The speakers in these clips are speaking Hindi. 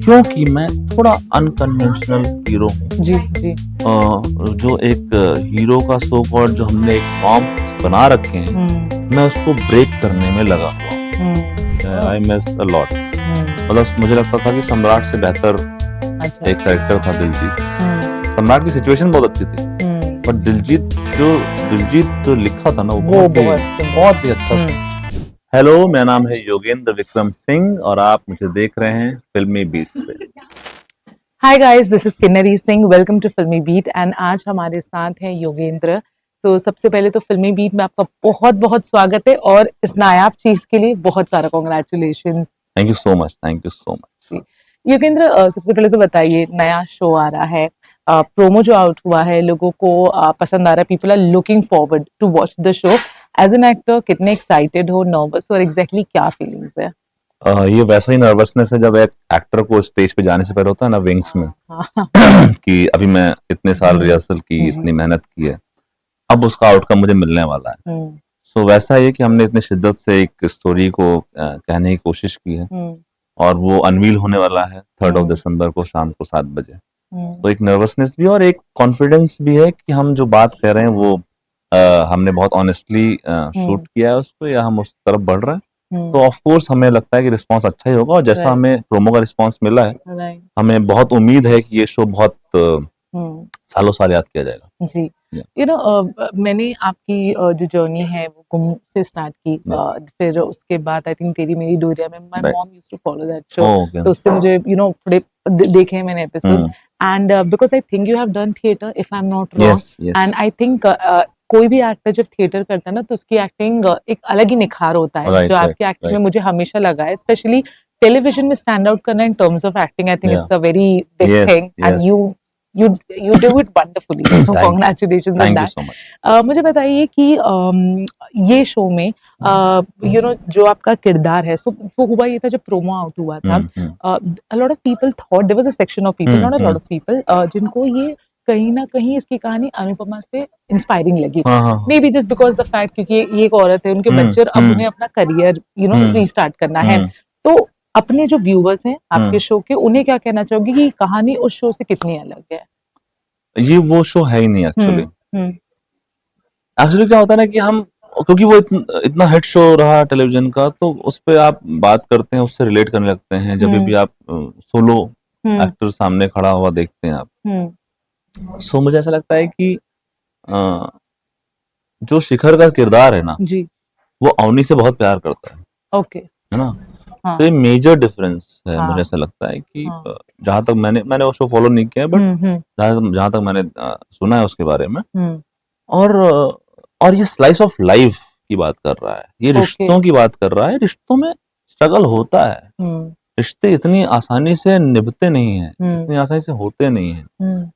क्योंकि मैं थोड़ा अनकन्वेंशनल हीरो हूँ। जी, जी। जो एक हीरो का सो कॉल्ड जो हमने एक नॉर्म्स बना रखे हैं, हुँ, मैं उसको ब्रेक करने में लगा हुआ हूँ। हुँ। I miss a lot. हुँ, मतलब मुझे लगता था कि सम्राट से बेहतर अच्छा। एक कैरेक्टर था दिलजीत। हुँ, सम्राट की सिचुएशन बहुत अच्छी थी, हुँ। पर दिलजीत जो लिखा था ना वो वो बहुत सुंदर। बहुत ही अच्छा। हुँ। हेलो, मेरा नाम है योगेंद्र विक्रम सिंह और आप मुझे देख रहे हैं फिल्मी बीट्स पे। Hi guys, this is Kinnari Singh. Welcome to Filmi Beat and आज हमारे साथ हैं योगेंद्र। तो सबसे पहले तो फिल्मी बीट में आपका बहुत-बहुत स्वागत है और इस नायाब चीज के लिए बहुत सारा congratulations. Thank you so much, thank you so much. Yogendra, सबसे पहले तो बताइए, नया शो आ रहा है, प्रोमो जो आउट हुआ है लोगों को पसंद आ रहा है, people are looking forward to watch the show. As an actor कितने एक्साइटेड हो, नर्वस और एग्जैक्टली क्या फीलिंग्स है? ये वैसा ही नर्वसनेस है जब एक एक्टर को स्टेज पे जाने से पहले होता है ना, विंग्स में हाँ, हाँ। कि अभी मैं इतने साल रिहर्सल की, जी। इतनी मेहनत की है, अब उसका आउटकम मुझे मिलने वाला है। हुँ, सो वैसा ही है कि हमने इतनी शिद्दत से एक स्टोरी को कहने की कोशिश की है हुँ, और वो अनवील होने वाला है 3 हुँ, दिसंबर को शाम को 7 बजे। हुँ, तो एक नर्वसनेस भी और एक कॉन्फिडेंस भी है कि हम जो बात कह रहे हैं वो हमने बहुत ऑनेस्टली हुँ, शूट किया है उसको, या हम उस तरफ बढ़ रहे हैं। तो हुँ, ऑफ कोर्स हमें लगता है कि रिस्पांस अच्छा ही होगा, और जैसा राइट, हमें प्रोमो का रिस्पांस मिला है, राइट, हमें बहुत उम्मीद है कि ये शो बहुत हुँ, सालों साल याद किया जाएगा। जी। या, मैंने आपकी जो जर्नी है वो गुम से स्टार्ट की, या, फिर उसके बाद आई थिंक तेरी मेरी डोरिया में my right. Mom used to follow that show. Okay. तो उससे मुझे थोड़े देखे हैं मैंने episode hmm. And because I think you have done theatre if I am not wrong. Yes, yes. And I think कोई भी एक्टर जब थिएटर करता है ना तो उसकी एक्टिंग एक अलग ही निखार होता है, जो राइट, राइट, आपकी एक्टिंग में राइट। मुझे हमेशा लगा है, स्पेशली टेलीविजन में स्टैंड आउट करना in terms of acting. I think yeah, it's a very big yes, thing and yes. you you do it wonderfully, so thank you, congratulations on thank you that. So much. मुझे बताइए कि ये शो में जो आपका किरदार है, सो वो हुआ ये था जब प्रोमो आउट हुआ था, हम्म, हम्म, a lot of people thought, there was a section of people, hmm, not a lot of people, जिनको ये कहीं ना कहीं इसकी कहानी अनुपमा से इंस्पायरिंग लगी। हाँ, हाँ, may be just because the fact, क्योंकि ये एक औरत है, उनके हम्म, बच्चे और अब हम्म, उन्हें अपना करियर हम्म, रीस्टार्ट करना है। हम्म, तो अपने जो व्यूवर्स हैं आपके हम्म। शो के, उन्हें क्या कहना चाहोगे कि कहानी उस शो से कितनी अलग है? ये वो शो है ही नहीं एक्चुअली। हुँ, हुँ, एक्चुअली क्या होता है ना कि हम, क्योंकि वो इतना हिट शो रहा टेलीविजन का, तो उस पे आप बात करते हैं, उससे रिलेट करने लगते हैं। जब भी हुँ, आप सोलो हुँ, एक्टर सामने खड़ा हुआ देखते हैं आप, हुँ, सो मुझे ऐसा लगता है कि अ, जो शिखर का किरदार है ना, जी, वो अवनी से बहुत प्यार करता ओके, है ना। तो हाँ, ये मेजर डिफरेंस है, मुझे हाँ, ऐसा लगता है कि हाँ, जहां तक मैंने वो शो फॉलो नहीं किया है, बट हुँ, हुँ, जहां तक मैंने सुना है उसके बारे में, हुँ, और ये स्लाइस ऑफ लाइफ की बात कर रहा है, ये ओके, रिश्तों की बात कर रहा है। रिश्तों में स्ट्रगल होता है, हुँ, रिश्ते इतनी आसानी से निभते नहीं हैं, हुँ, इतनी आसानी से होते नहीं हैं। हुँ,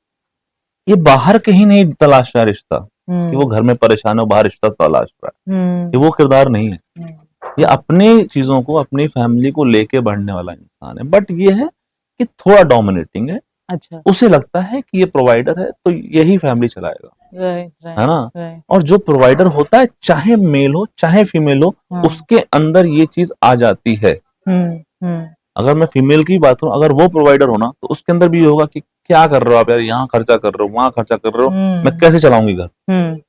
ये बाहर कहीं नहीं तलाश रहा है रिश्ता, कि वो हुँ, घर में परेशान हो, बाहर रिश्ता तलाश रहा है। हुँ, ये वो किरदार नहीं है। हुँ, ये हुँ, अपनी चीजों को, अपनी फैमिली को लेके बढ़ने वाला इंसान है, बट ये है कि थोड़ा डोमिनेटिंग है। अच्छा, उसे लगता है कि ये प्रोवाइडर है तो यही फैमिली चलाएगा, राइट, है राइट, ना। राइट, और जो प्रोवाइडर होता है, चाहे मेल हो चाहे फीमेल हो, हाँ, उसके अंदर ये चीज आ जाती है। हुँ, हुँ, अगर मैं फीमेल की बात करूं, अगर वो प्रोवाइडर हो ना, तो उसके अंदर भी ये होगा कि क्या कर रहे हो आप यार, यहाँ खर्चा कर रहे हो, वहां खर्चा कर रहे हो, मैं हुँ, कैसे चलाऊंगी घर।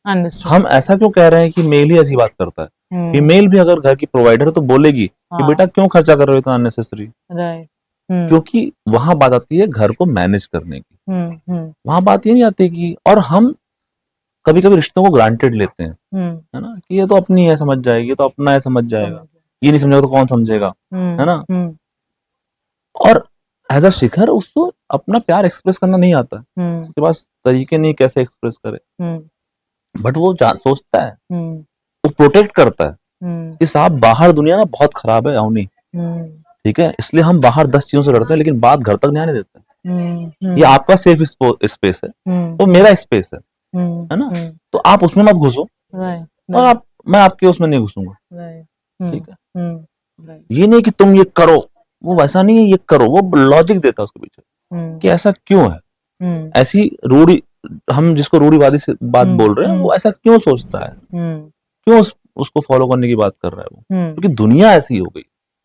अंडरस्टूड, हम ऐसा क्यों कह रहे हैं कि मेल ही ऐसी बात करता है? हुँ, फीमेल भी अगर घर की प्रोवाइडर है तो बोलेगी कि हाँ, बेटा क्यों खर्चा कर रहे हो इतना अननेसेसरी। राइट, हुँ, क्योंकि वहां बात आती है घर को मैनेज करने की। हुँ, हुँ, वहां बात ये नहीं आती कि, और हम कभी कभी रिश्तों को ग्रांटेड लेते हैं, हुँ, है ना, कि ये तो अपनी है समझ जाएगी, ये तो अपना है समझ जाएगा, समझ गई, ये नहीं समझेगा तो कौन समझेगा, है हुँ, ना। हुँ, और एज अ शिखर उसको अपना प्यार एक्सप्रेस करना नहीं आता है, हुँ, उसके पास तरीके नहीं कैसे एक्सप्रेस करे, हुँ, बट वो सोचता है, हुँ, वो प्रोटेक्ट करता है हुँ, कि साहब बाहर दुनिया ना बहुत खराब है अवनी, हुँ, ठीक है, इसलिए हम बाहर 10 चीजों से लड़ते हैं, लेकिन बात घर तक नहीं आने देते। हुँ, ये हुँ, आपका सेफ स्पेस है, हुँ, वो मेरा स्पेस हुँ, है ना। हुँ, तो आप उसमें मत घुसो, राइट, और राइट, मैं आपके उसमें नहीं घुसूंगा, राइट, हुँ, ठीक है। हुँ, राइट, ये नहीं कि तुम ये करो, वो वैसा नहीं है, ये करो, वो लॉजिक देता है उसके पीछे हुँ, कि ऐसा क्यों है, हुँ, ऐसी रूढ़ी, हम जिसको रूढ़िवादी से बात हुँ, बोल रहे हैं, हुँ, वो ऐसा क्यों सोचता है, हुँ, क्यों उसको फॉलो करने की बात कर रहा है वो, हुँ, क्योंकि दुनिया ऐसी हो गई,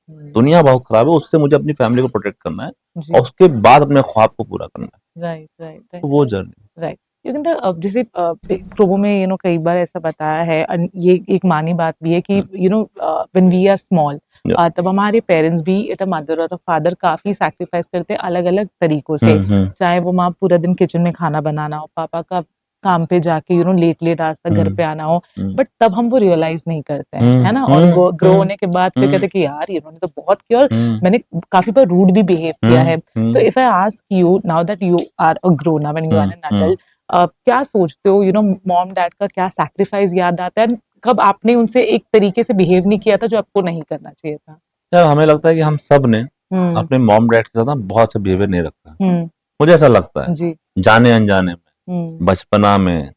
हुँ, दुनिया बहुत खराब है, उससे मुझे अपनी फैमिली को प्रोटेक्ट करना है, जी। और उसके बाद अपने ख्वाब को पूरा करना है। Right, right, right. तो वो जर्नी। राइट। योगिंदर, जैसे प्रोमो में कई बार ऐसा बताया है, ये एक मानी बात भी है कि व्हेन वी आर स्मॉल, या तब हमारे पेरेंट्स भी, एट अ मदर और अ फादर, काफी सैक्रिफाइस करते हैं अलग अलग तरीकों से। हम्म चाहे वो माँ पूरा दिन किचन में खाना बनाना हो, पापा का काम पे जाके लेट लेट आज तक घर पे आना हो, हम्म बट तब हम वो रियलाइज नहीं करते हैं, है ना? और हम्म ग्रो होने के बाद फिर कहते हैं कि यार इन्होंने तो बहुत किया, और मैंने काफी बार रूड भी बिहेव किया है। तो if I ask you now that you are a grown up and you are an adult, क्या सोचते हो, मॉम डैड का क्या सैक्रिफाइस याद आता है? कब आपने उनसे एक तरीके से बिहेव नहीं किया था जो आपको नहीं करना चाहिए था? यार हमें लगता है कि हम सब ने हम्म, अपने मॉम डैड के साथ ना बहुत अच्छा बिहेवियर नहीं रखा है। हम्म, मुझे ऐसा लगता है, जी, जाने अनजाने में, हम्म, बचपना में।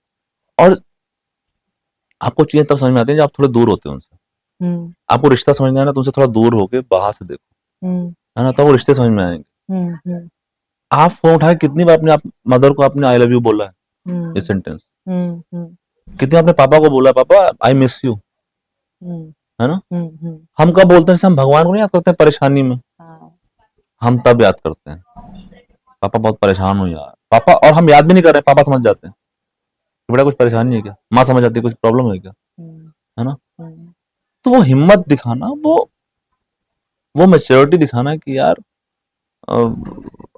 और आपको चीजें तब समझ में आती है जब आप थोड़े दूर होते हैं उनसे। हम्म, आपको रिश्ता समझना है ना, तो उनसे थोड़ा दूर होके बाहर से देखो, हम्म, है ना, तो वो रिश्ते समझ में आएंगे। हम्म, आप फोन उठाए, कितनी बार अपने आप मदर को आपने आई लव यू बोला है, हम्म, इस सेंटेंस। हम्म, कितने अपने पापा को बोला, पापा आई मिस यू, हम्म, है ना। हम्म, हम कब बोलते हैं, जैसे हम भगवान को नहीं याद करते हैं परेशानी में, हाँ, हम तब याद करते हैं, पापा बहुत परेशान हो यार पापा। और हम याद भी नहीं कर रहे, पापा समझ जाते हैं कि बेटा कुछ परेशानी है क्या, माँ समझ जाती है कुछ प्रॉब्लम है क्या, हम्म, है ना। हम्म, तो वो हिम्मत दिखाना, वो मैच्योरिटी दिखाना कि यार अ,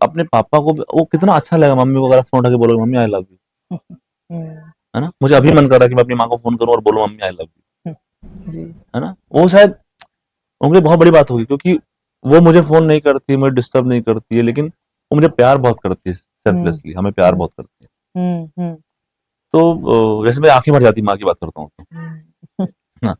अपने पापा को वो कितना अच्छा लगेगा मम्मी को अगर फोन उठा के बोलो मम्मी आई लव यू, हम्म, है ना। मुझे अभी मन कर रहा है कि मैं अपनी माँ को फोन करूं और बोलूं मम्मी आई लव यू, जी, है ना। वो शायद उनके लिए बहुत बड़ी बात होगी, क्योंकि वो मुझे फोन नहीं करती, मुझे डिस्टर्ब नहीं करती है, लेकिन वो मुझे प्यार बहुत करती है, हम्म, सेल्फलेसली हमें प्यार हम्म, बहुत करती है। हम्म, हम्म, तो वैसे मेरी आंखें भर जाती माँ की बात करता हूँ तो, हम्म। हाँ।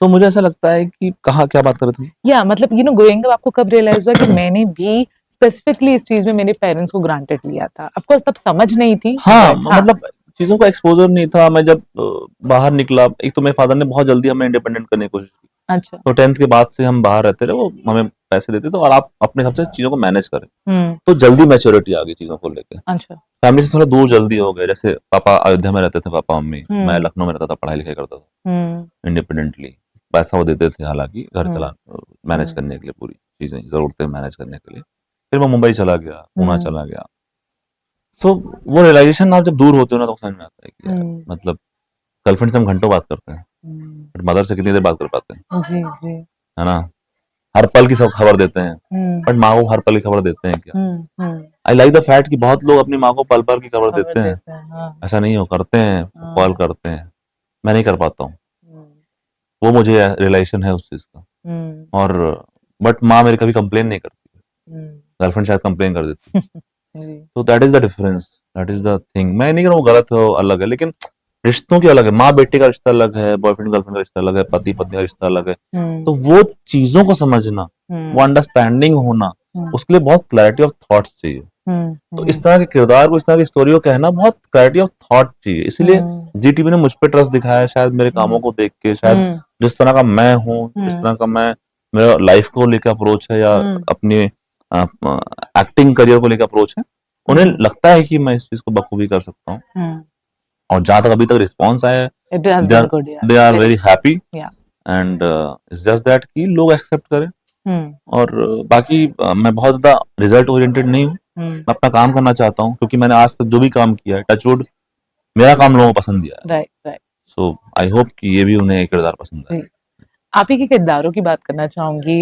तो मुझे ऐसा लगता है कि कहाँ क्या बात कर रहे थे। या मतलब ग्रोइंग अप आपको कब रियलाइज हुआ कि मैंने भी स्पेसिफिकली इस चीज में मेरे पेरेंट्स को ग्रांटेड लिया था? ऑफ कोर्स तब समझ नहीं थी, हाँ, बट हाँ, मतलब चीज़ों का एक्सपोज़र नहीं था। मैं जब बाहर निकला, एक तो मेरे फ़ादर ने बहुत जल्दी हमें इंडिपेंडेंट करने की कोशिश की। अच्छा, तो 10th के बाद से हम बाहर रहते रहे, वो हमें पैसे देते थे और आप अपने हिसाब से चीज़ों को मैनेज करें। हम्म, तो जल्दी मैच्योरिटी आ गई चीज़ों को लेके। अच्छा, फैमिली से थोड़ा दूर जल्दी हो गए, जैसे पापा अयोध्या में रहते थे, पापा-मम्मी, मैं हम्म, लखनऊ में रहता था, पढ़ाई-लिखाई करता था हम्म, इंडिपेंडेंटली। पैसा वो देते थे हालाँकि, घर हम्म, मैनेज हम्म, करने के लिए पूरी चीज़ें, ज़रूरतें मैनेज करने के लिए। फिर मैं मुंबई चला गया, पूना हम्म, चला गया। तो वो रियलाइज़ेशन आप जब दूर होते हो ना, तो समझ में आता है कि यार हम्म, मतलब गर्लफ्रेंड से हम घंटों बात करते हैं, हम्म, बट मदर से कितनी देर बात कर पाते हैं, जी, जी, है ना? हर पल की सब खबर देते हैं, हम्म, बट माँ को हर पल की खबर देते हैं क्या? हम्म, हम्म, आई लाइक द फैक्ट कि बहुत लोग अपनी माँ को पल-पल की खबर खबर देते हैं। देते हैं, हाँ, ऐसा नहीं हो, करते हैं, कॉल हाँ, करते हैं। मैं नहीं कर पाता हूँ। हम्म, वो मुझे रियलाइज़ेशन है उस चीज़ का। हम्म, और बट माँ मेरी कभी कंप्लेन नहीं करती है। हम्म, गर्लफ्रेंड शायद कंप्लेन कर देती है। जी, तो that is the difference, that is the thing. मैं नहीं कह रहा हूँ वो गलत है, वो अलग है, लेकिन रिश्तों की अलग है। माँ-बेटे का रिश्ता अलग है, बॉयफ्रेंड गर्लफ्रेंड का रिश्ता अलग है, पति-पत्नी का रिश्ता अलग है। हम्म, तो वो चीज़ों को समझना, वो हम्म, अंडरस्टैंडिंग होना, हम्म, उसके लिए बहुत क्लैरिटी ऑफ थॉट्स चाहिए। तो इस हम्म, तरह के किरदार को, इस तरह की स्टोरी को कहना बहुत क्लैरिटी ऑफ थॉट चाहिए। इसीलिए हम्म, जी टीवी ने मुझ पे ट्रस्ट दिखाया है, शायद मेरे कामों को देख के, शायद हम्म, जिस तरह का मैं हूँ, जिस हम्म, तरह का मैं मेरा लाइफ को लेकर अप्रोच है, या हम्म, अपने एक्टिंग करियर को लेकर अप्रोच है, उन्हें हम्म, लगता है कि मैं इस चीज को बखूबी कर सकता हूँ। हम्म, और जहां तक अभी तक रिस्पॉन्स आया है, it has they been are good, yeah they are very, very happy. Yeah, and it's just that कि लोग एक्सेप्ट करें। हम्म, और बाकी मैं बहुत ज्यादा रिजल्ट ओरिएंटेड नहीं हूँ। हम्म, मैं अपना काम करना चाहता हूँ, क्योंकि मैंने आज तक जो भी काम किया है, टचवुड, मेरा काम लोगों को पसंद दिया है। Right, right, so I hope कि ये भी उन्हें एक किरदार पसंद आए। जी। आप ही के किरदारों की बात करना चाहूँगी।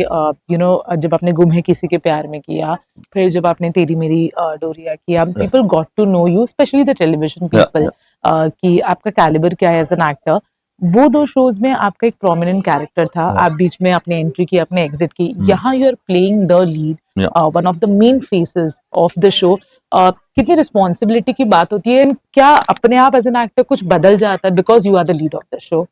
जब आपने गुम है किसी के प्यार में किया, फिर जब आपने तेरी मेरी डोरिया किया, people got to know you, specially the television या पीपल, कि आपका कैलिबर क्या है एज़ एन एक्टर। वो 2 शोज़ में आपका एक प्रोमिनेंट कैरेक्टर था। आप बीच में आपने एंट्री की, आपने एग्ज़िट की। यहाँ you are playing the lead, yeah one of the main faces of the show. कितनी रिस्पॉन्सिबिलिटी की बात होती है, एंड क्या अपने आप एज़ एन एक्टर कुछ बदल जाता है because you are the lead of the show?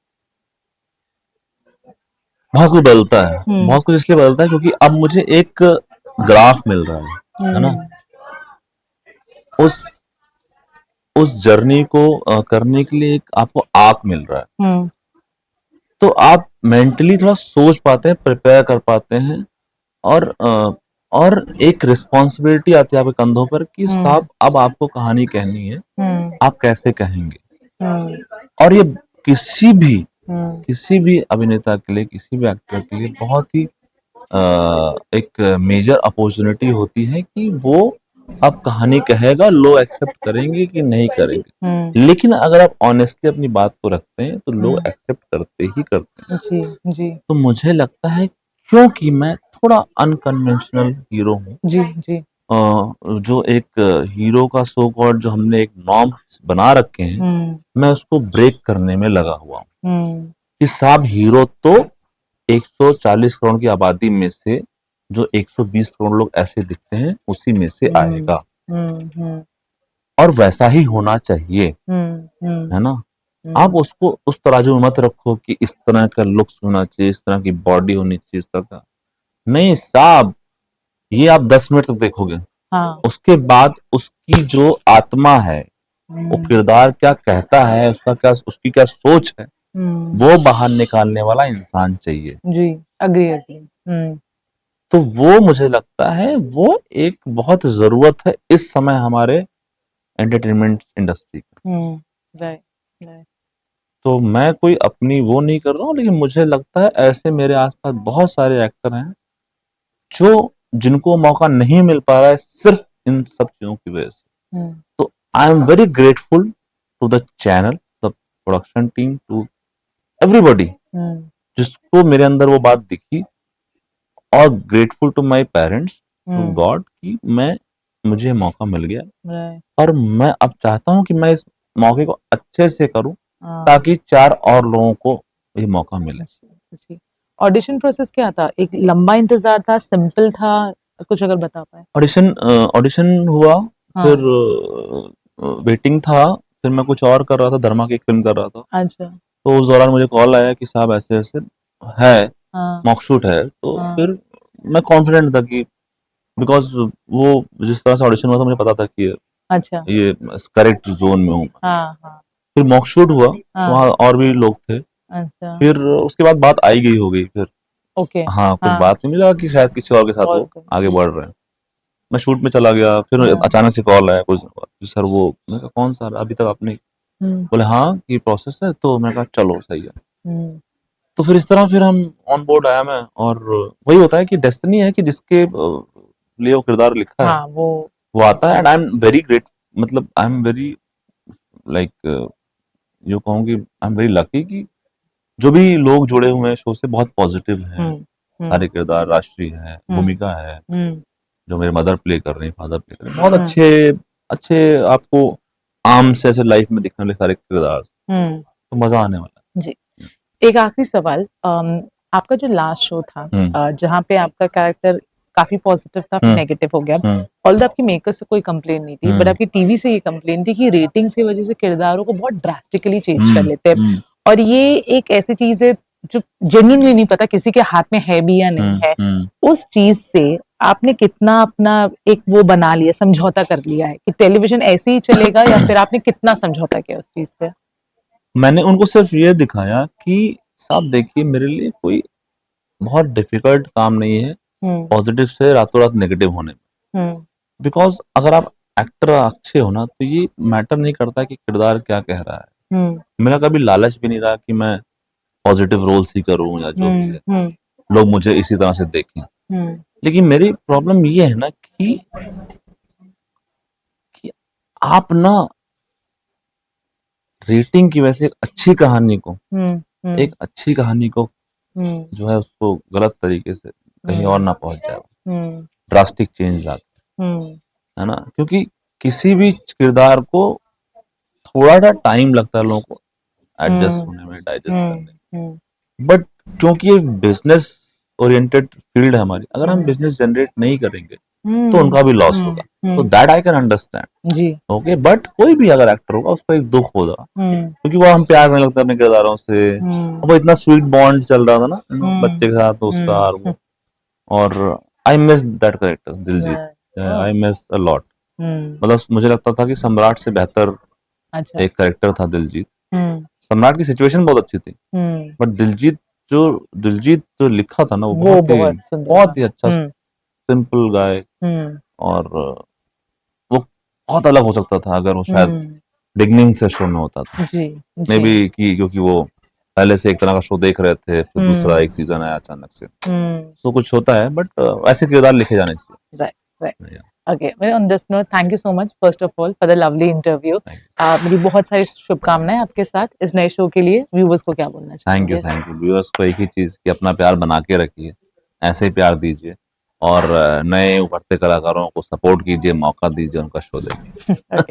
बहुत कुछ बदलता है, हुँ, बहुत कुछ इसलिए बदलता है क्योंकि अब मुझे एक ग्राफ मिल रहा है ना। हुँ, उस उस जर्नी को करने के लिए एक आपको आर्क मिल रहा है। हुँ, तो आप मेंटली थोड़ा सोच पाते हैं, प्रिपेयर कर पाते हैं। और और एक रिस्पॉन्सिबिलिटी आती है आपके कंधों पर कि हुँ, साहब अब आपको कहानी कहनी है, हुँ, आप कैसे कहेंगे। हुँ, और ये किसी भी हुँ, किसी भी अभिनेता के लिए, किसी भी एक्टर के लिए बहुत ही एक मेजर अपॉर्चुनिटी होती है कि वो अब कहानी कहेगा, लोग एक्सेप्ट करेंगे कि नहीं करेंगे। लेकिन अगर आप ऑनेस्टली अपनी बात को रखते हैं तो लोग एक्सेप्ट करते ही करते हैं। जी जी तो मुझे लगता है क्योंकि मैं थोड़ा अनकन्वेंशनल हीरो हूँ, जी जी जो एक हीरो का सो कॉल्ड जो हमने एक नॉर्म बना रखे हैं, मैं उसको ब्रेक करने में लगा हुआ हूँ कि साहब हीरो तो 140 करोड़ की आबादी में से जो 120 करोड़ लोग ऐसे दिखते हैं उसी में से आएगा, और वैसा ही होना चाहिए, है ना। आप उसको उस तराजू में मत रखो कि इस तरह का लुक्स होना चाहिए, इस तरह की बॉडी होनी चाहिए, इस तरह का नहीं साहब। ये आप 10 मिनट तक देखोगे, हाँ उसके बाद उसकी जो आत्मा है, वो किरदार क्या कहता है, उसका क्या, उसकी क्या सोच है, वो बाहर निकालने वाला इंसान चाहिए। जी अग्री अग्री तो वो मुझे लगता है वो एक बहुत जरूरत है इस समय हमारे एंटरटेनमेंट इंडस्ट्री की। राइट राइट तो मैं कोई अपनी वो नहीं कर रहा हूँ, लेकिन मुझे लगता है ऐसे मेरे आसपास बहुत सारे एक्टर हैं जो जिनको मौका नहीं मिल पा रहा है सिर्फ इन सब चीजों की वजह से। तो I am very grateful to the channel, the production team, to everybody जिसको मेरे अंदर वो बात दिखी, और grateful to my parents, to God कि मुझे मौका मिल गया, और मैं अब चाहता हूँ कि मैं इस मौके को अच्छे से करूँ ताकि 4 और लोगों को ये मौका मिले। ऑडिशन प्रोसेस क्या था? एक लंबा इंतजार था, सिंपल था, कुछ अगर बता पाए। ऑडिशन हुआ, हाँ। फिर वेटिंग था, फिर मैं कुछ और कर रहा था, धर्मा की एक फिल्म कर रहा था। अच्छा तो उस दौरान मुझे कॉल आया कि साहब ऐसे ऐसे है, हाँ मॉक शूट है। तो हाँ फिर मैं कॉन्फिडेंट था कि बिकॉज वो जिस तरह से ऑडिशन हुआ था मुझे पता था कि अच्छा ये करेक्ट जोन में हूँ। हाँ हाँ फिर मॉक शूट हुआ, हाँ वहाँ और भी लोग थे। अच्छा फिर उसके बाद बात आई गई हो गई फिर। ओके हाँ, फिर हाँ बात में मिला कि शायद किसी और के साथ और वो आगे बढ़ रहे हैं। मैं शूट में चला गया, फिर हाँ अचानक से कॉल आया कुछ दिन बाद कि सर वो, मैं कहा कौन सर, अभी तक आपने, बोले हाँ ये प्रोसेस है। तो मैं कहा चलो सही है। तो फिर इस तरह फिर हम ऑन बोर्ड आया मैं, और वही होता है कि डेस्टिनी है कि जिसके लिए वो किरदार लिखा है हाँ वो आता है। And I am very great, मतलब आई एम वेरी लाइक, यूँ कहूँ कि आई एम वेरी लकी कि जो भी लोग जुड़े हुए हैं शो से बहुत पॉजिटिव हैं। सारे किरदार, राष्ट्रीय है, भूमिका है, जो मेरे मदर प्ले कर रही है, फादर प्ले कर रहे हैं, बहुत अच्छे अच्छे आपको आम से ऐसे लाइफ में दिखने वाले सारे किरदार, तो मजा आने वाला है। जी एक आखिरी सवाल, आपका जो लास्ट शो था जहाँ पे आपका कैरेक्टर काफी पॉजिटिव था फिर नेगेटिव हो गया, ऑल्दो आपकी मेकर्स से कोई कंप्लेन नहीं थी, बट आपकी टीवी से ये कंप्लेन थी कि रेटिंग्स की वजह से किरदारों को बहुत ड्रास्टिकली चेंज कर लेते हैं, और ये एक ऐसी चीज है जो जेन्युइनली नहीं पता किसी के हाथ में है भी या नहीं है। उस चीज से आपने कितना अपना एक वो बना लिया, समझौता कर लिया है कि टेलीविजन ऐसे ही चलेगा, या फिर आपने कितना समझौता किया उस चीज से? मैंने उनको सिर्फ ये दिखाया कि साहब देखिए मेरे लिए कोई बहुत डिफिकल्ट काम नहीं है पॉजिटिव से रातों रात नेगेटिव होने में। बिकॉज अगर आप एक्टर अच्छे हो ना तो ये मैटर नहीं करता कि किरदार क्या कह रहा है। मेरा कभी लालच भी नहीं रहा कि मैं पॉजिटिव रोल्स ही करूं या जो भी है, लोग मुझे इसी तरह से देखें। लेकिन मेरी प्रॉब्लम ये है ना कि आप ना रेटिंग की वजह से एक अच्छी कहानी को जो है उसको गलत तरीके से कहीं और ना पहुंच जाए, ड्रास्टिक चेंज लाके, है ना। क्योंकि किसी भी किरदार को थोड़ा सा टाइम लगता है लोगों को एडजस्ट होने में, डाइजेस्ट करने में। बट क्योंकि ये बिजनेस ओरिएंटेड फील्ड है हमारी, अगर हम बिजनेस जनरेट नहीं करेंगे तो उनका भी लॉस होगा। तो that I can understand ji okay. But कोई भी अगर एक्टर होगा उसको एक दुख होगा क्योंकि वो हम प्यार में लगता है अपने किरदारों से। वो इतना स्वीट बॉन्ड चल रहा था ना बच्चे के साथ उसका, और I miss that character Diljit, I miss a lot. मतलब मुझे लगता था कि सम्राट से बेहतर अच्छा एक करेक्टर था दिलजीत। सम्राट की सिचुएशन बहुत अच्छी थी, बट दिलजीत जो लिखा था ना वो बहुत ही अच्छा, सिंपल गाय, और वो बहुत अलग हो सकता था अगर वो शायद बिगनिंग से शो में होता था। जी मे बी कि क्योंकि वो पहले से एक तरह का शो देख रहे थे, फिर दूसरा एक सीजन आया अचानक से, तो कुछ होता है, बट ऐसे किरदार लिखे जाने चाहिए। Right right. Yeah, Okay, well, on this note, thank you so much, first of all, for the lovely interview. thank you, मेरी बहुत सारी शुभकामनाएं आपके साथ इस नए शो के लिए। व्यूवर्स को क्या बोलना थैंक यू, चाहेंगे? Thank you. व्यूअर्स को एक ही चीज कि अपना प्यार बना के रखिए, ऐसे ही प्यार दीजिए, और नए उभरते कलाकारों को सपोर्ट कीजिए, मौका दीजिए, उनका शो देखिए। Okay.